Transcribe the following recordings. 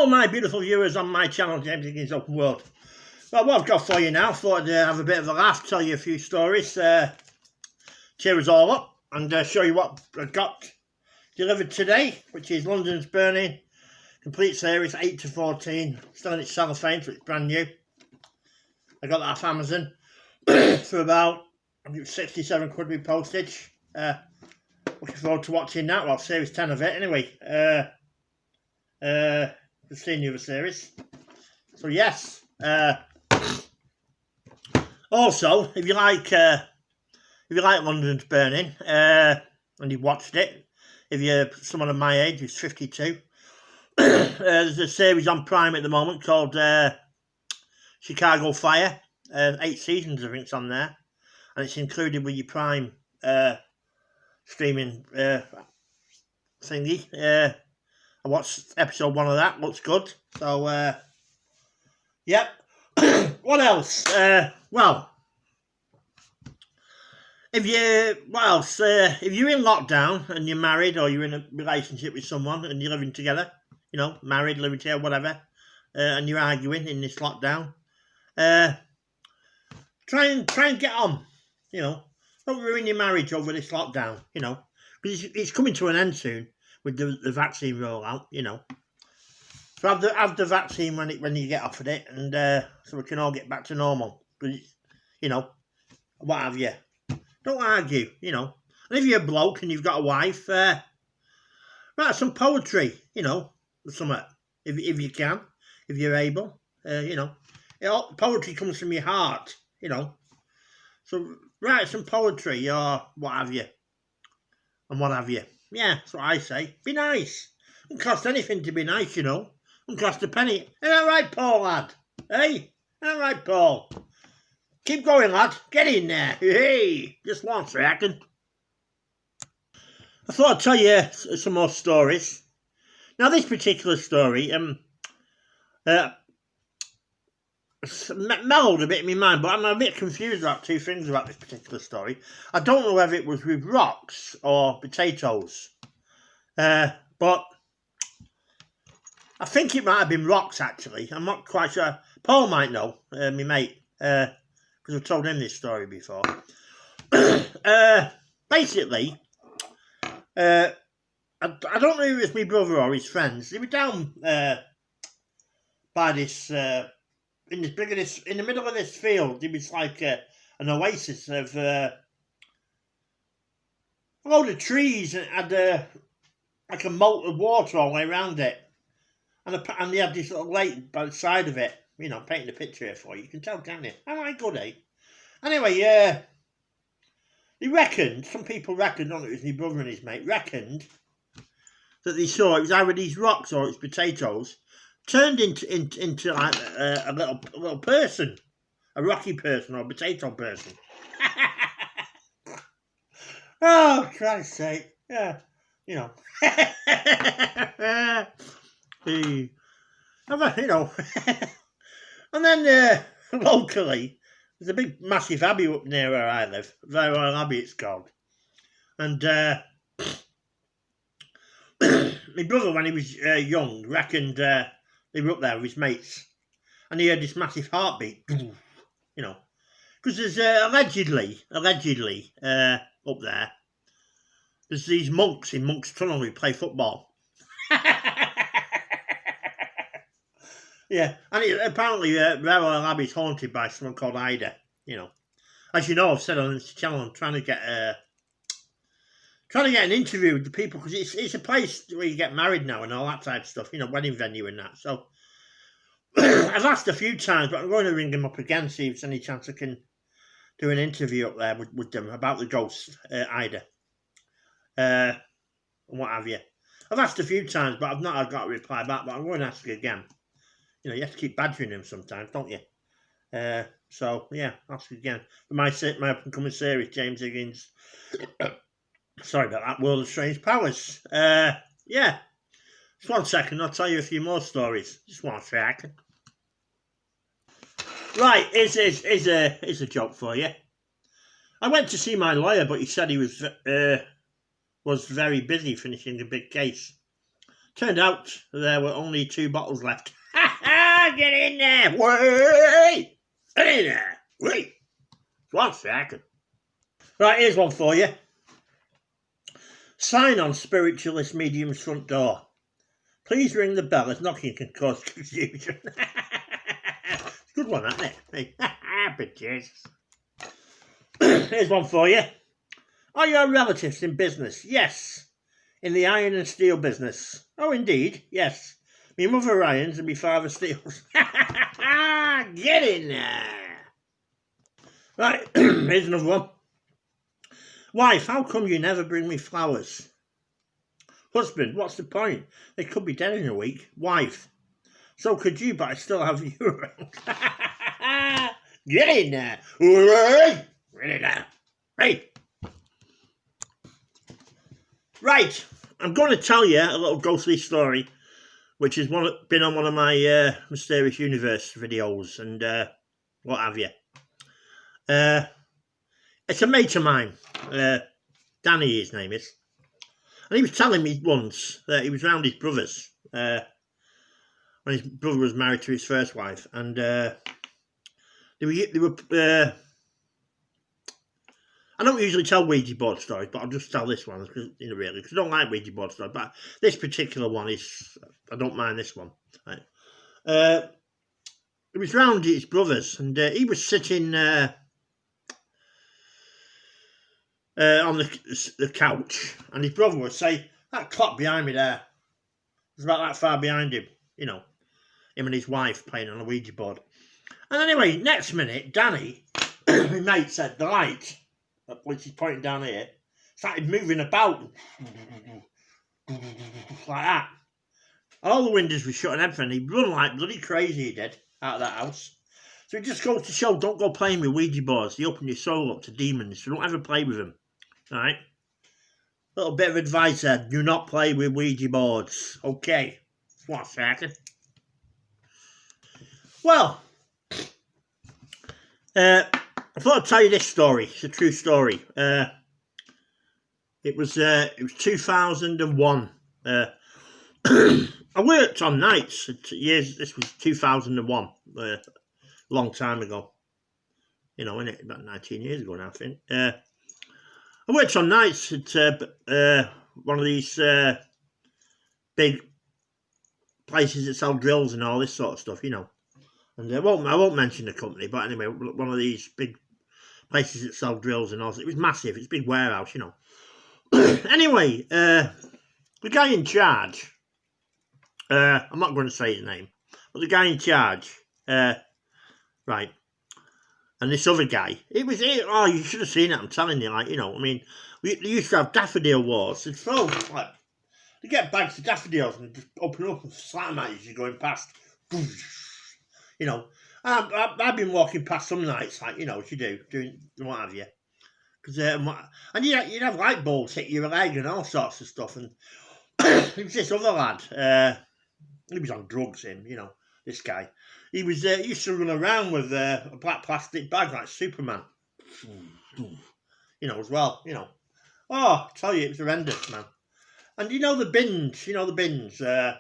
Hello my beautiful viewers on my channel, James Higgins Open World. Well, what I've got for you now, thought I'd have a bit of a laugh, tell you a few stories, cheer us all up, and show you what I've got delivered today, which is London's Burning, complete series, 8 to 14, still in its cellophane, so it's brand new. I got that off Amazon for about, I think, 67 quid with postage. Looking forward to watching that, well, series 10 of it anyway. I've seen the other series. So yes. Also, if you like London's Burning, and you've watched it, if you're someone of my age who's 52, there's a series on Prime at the moment called Chicago Fire. 8 seasons, I think, it's on there, and it's included with your Prime streaming thingy. I watched episode 1 of that, looks good. So, yep. What else? Well, if you're in lockdown and you're married or you're in a relationship with someone and you're living together, you know, married, living together, whatever, and you're arguing in this lockdown, try and get on, you know. Don't ruin your marriage over this lockdown, you know, because it's coming to an end soon with the vaccine rollout, you know. So have the vaccine when you get offered it, and so we can all get back to normal. Because, you know, what have you? Don't argue, you know. And if you're a bloke and you've got a wife, write some poetry, you know, or something, if you can, if you're able, you know. Poetry comes from your heart, you know. So write some poetry or what have you, and what have you. Yeah, that's what I say. Be nice. It doesn't cost anything to be nice, you know. It doesn't cost a penny. Ain't that right, Paul, lad? Hey? Ain't that right, Paul? Keep going, lad. Get in there. Hey, just one second. I thought I'd tell you some more stories. Now, this particular story, mellowed a bit in my mind, but I'm a bit confused about two things about this particular story. I don't know whether it was with rocks or potatoes, but I think it might have been rocks, actually. I'm not quite sure. Paul might know, my mate, because I've told him this story before. Basically, I don't know if it was my brother or his friends. They were down by this... in the middle of this field, it was like an oasis of a load of trees, and had like a moat of water all the way around it, and they had this little lake by the side of it. You know, painting the picture here for you. You can tell, can't you? Am I good, eh? Anyway, they reckoned, some people reckoned, I don't know, it was my brother and his mate, reckoned that they saw it was either these rocks or it's potatoes turned into like a little person, a rocky person or a potato person. Oh, Christ's sake! Yeah, you know. You know. And then locally, there's a big, massive abbey up near where I live. Very Royal Abbey, it's called. And my brother, when he was young, reckoned. They were up there with his mates, and he heard this massive heartbeat, you know, because there's allegedly up there, there's these monks in Monk's Tunnel who play football. Yeah, and apparently Royal Abbey's haunted by someone called Ida, you know. As you know, I've said on this channel, I'm trying to get an interview with the people, because it's a place where you get married now and all that type of stuff, you know, wedding venue and that. So I've asked a few times, but I'm going to ring them up again, see if there's any chance I can do an interview up there with them about the ghost, Ida, and what have you. I've asked a few times, but I've not got a reply back, but I'm going to ask again. You know, you have to keep badgering them sometimes, don't you? So, yeah, ask again. For my up-and-coming series, James Higgins... Sorry about that, World of Strange Powers. Yeah. Just one second, I'll tell you a few more stories. Just one second. Right, here's a joke for you. I went to see my lawyer, but he said he was very busy finishing a big case. Turned out there were only 2 bottles left. Ha ha! Get in there! Wait! Get in there! Wait! 1 second. Right, here's one for you. Sign on spiritualist medium's front door. Please ring the bell as knocking can cause confusion. Good one, isn't it? Bitches. Here's one for you. Are your relatives in business? Yes. In the iron and steel business. Oh, indeed, yes. Me mother irons and me father steels. Get in there. Right, here's another one. Wife, how come you never bring me flowers? Husband, what's the point? They could be dead in a week. Wife, so could you, but I still have you around. Get in there. Get in there. Hey. Right, I'm going to tell you a little ghostly story, which has been on one of my Mysterious Universe videos and what have you. It's a mate of mine, Danny his name is, and he was telling me once that he was round his brother's when his brother was married to his first wife, and they were I don't usually tell Ouija board stories, but I'll just tell this one, because really, because I don't like Ouija board stories, but this particular one is, I don't mind this one. Right. He was round his brother's, and he was sitting on the couch, and his brother would say, that clock behind me there, it's about that far behind him, you know, him and his wife playing on a Ouija board. And anyway, next minute, Danny, my mate, said the light, which is pointing down here, started moving about like that. All the windows were shut and everything. He'd run like bloody crazy, he did, out of that house. So it just goes to show, don't go playing with Ouija boards. They open your soul up to demons, so don't ever play with them. Alright? Little bit of advice there, do not play with Ouija boards. Okay. 1 second. Well, I thought I'd tell you this story. It's a true story. It was 2001. I worked on nights. This was 2001. A long time ago. You know, innit? About 19 years ago now, I think. I worked on nights at one of these big places that sell drills and all this sort of stuff, you know. And I won't mention the company, but anyway, one of these big places that sell drills and all. It was massive. It's a big warehouse, you know. Anyway, the guy in charge, I'm not going to say his name, but the guy in charge, right, and this other guy, oh, you should have seen it, I'm telling you, like, you know, I mean, we used to have daffodil wars. They'd throw, like, they get bags of daffodils and just open up and slam at you as you're going past. You know, I've been walking past some nights, like, you know, what you do, doing what have you. Cause, and you'd have light bulbs hit your leg and all sorts of stuff. And there was this other lad, he was on drugs, you know, this guy. He used to run around with a black plastic bag like Superman. You know, as well, you know. Oh, I tell you, it was horrendous, man. And you know the bins, the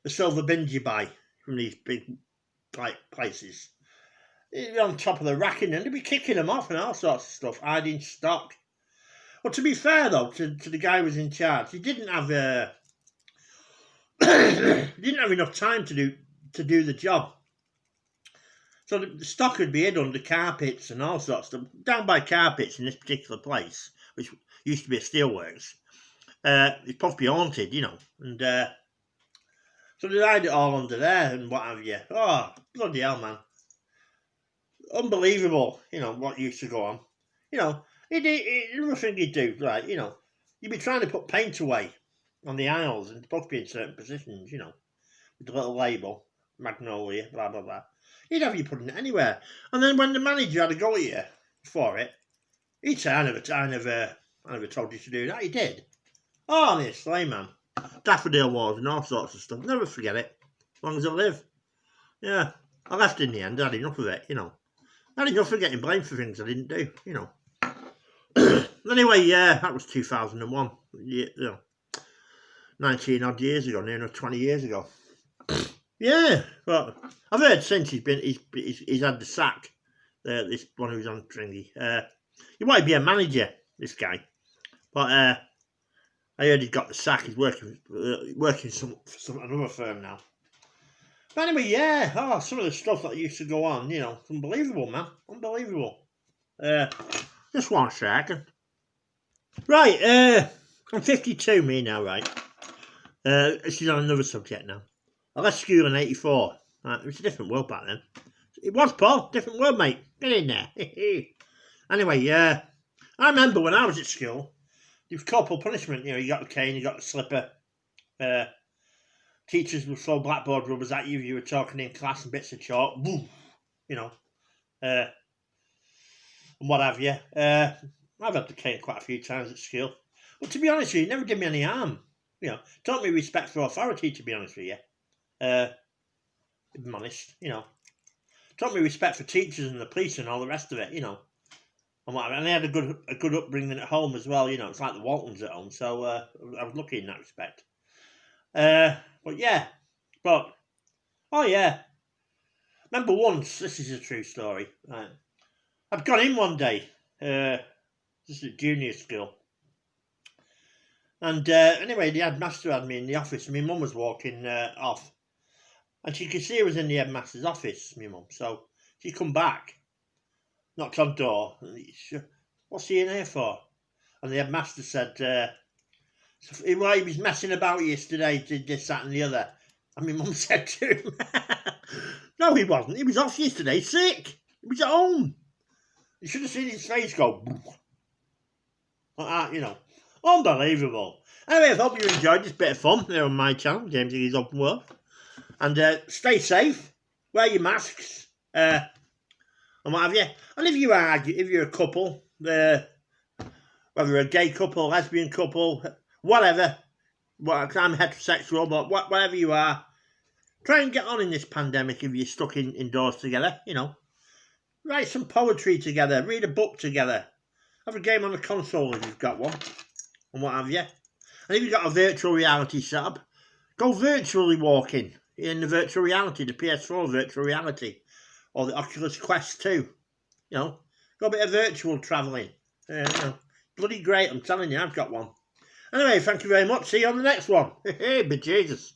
silver bins you buy from these big, like, places. They'd be on top of the racking and they'd be kicking them off and all sorts of stuff, hiding stock. Well, to be fair, though, to the guy who was in charge, he didn't have enough time to do the job. So the stock would be hid under carpets and all sorts of stuff. Down by carpets in this particular place, which used to be a steelworks, it's probably haunted, you know. And so they hide it all under there and what have you. Oh, bloody hell, man. Unbelievable, you know, what used to go on. You know, another thing he'd do, like, you know, you'd be trying to put paint away on the aisles and it's supposed to be in certain positions, you know, with the little label, Magnolia, blah, blah, blah. He'd have you putting it anywhere. And then when the manager had a go at you for it, he'd say, I never told you to do that. He did. Honestly, man. Daffodil Wars and all sorts of stuff. Never forget it. As long as I live. Yeah. I left in the end. I had enough of it, you know. I had enough of getting blamed for things I didn't do, you know. Anyway, yeah, that was 2001. Yeah, you know. 19 odd years ago, near enough 20 years ago. Yeah, but I've heard since he's had the sack. This one who's on Tringy. He might be a manager, this guy, but I heard he's got the sack. He's working for another firm now. But anyway, yeah. Some of the stuff that used to go on, it's unbelievable, man. Unbelievable. Just one second. Right, I'm 52, me now, right? This is on another subject now. I left school in 84. Right, it was a different world back then. It was, Paul. Different world, mate. Get in there. Anyway, I remember when I was at school, there was corporal punishment. You got the cane, you got the slipper. Teachers would throw blackboard rubbers at you if you were talking in class and bits of chalk. Boom, and what have you. I've had the cane quite a few times at school. But to be honest with you, it never did me any harm. Taught me respect for authority, to be honest with you. If I'm honest, taught me respect for teachers and the police and all the rest of it, And I had a good upbringing at home as well, It's like the Waltons at home, so I was lucky in that respect. Oh yeah. Remember once, this is a true story. Right. I'd gone in one day, just at junior school. And anyway, the headmaster had me in the office, and my mum was walking off. And she could see I was in the headmaster's office, my mum. So she come back, knocked on the door, and what's he in here for? And the headmaster said, he was messing about yesterday, did this, that and the other. And my mum said to him, no, he wasn't. He was off yesterday, sick. He was at home. You should have seen his face go, like that, Unbelievable. Anyway, I hope you enjoyed this bit of fun here on my channel, James Higgins Open World. And stay safe, wear your masks, and what have you. And if you're a couple, whether a gay couple, lesbian couple, whatever, I'm heterosexual, but whatever you are, try and get on in this pandemic if you're stuck indoors together, Write some poetry together, read a book together, have a game on the console if you've got one, and what have you. And if you've got a virtual reality setup, go virtually walking in the virtual reality, the PS4 virtual reality, or the Oculus Quest 2, Go a bit of virtual travelling, Bloody great, I'm telling you, I've got one. Anyway, thank you very much. See you on the next one. Hey, bejesus.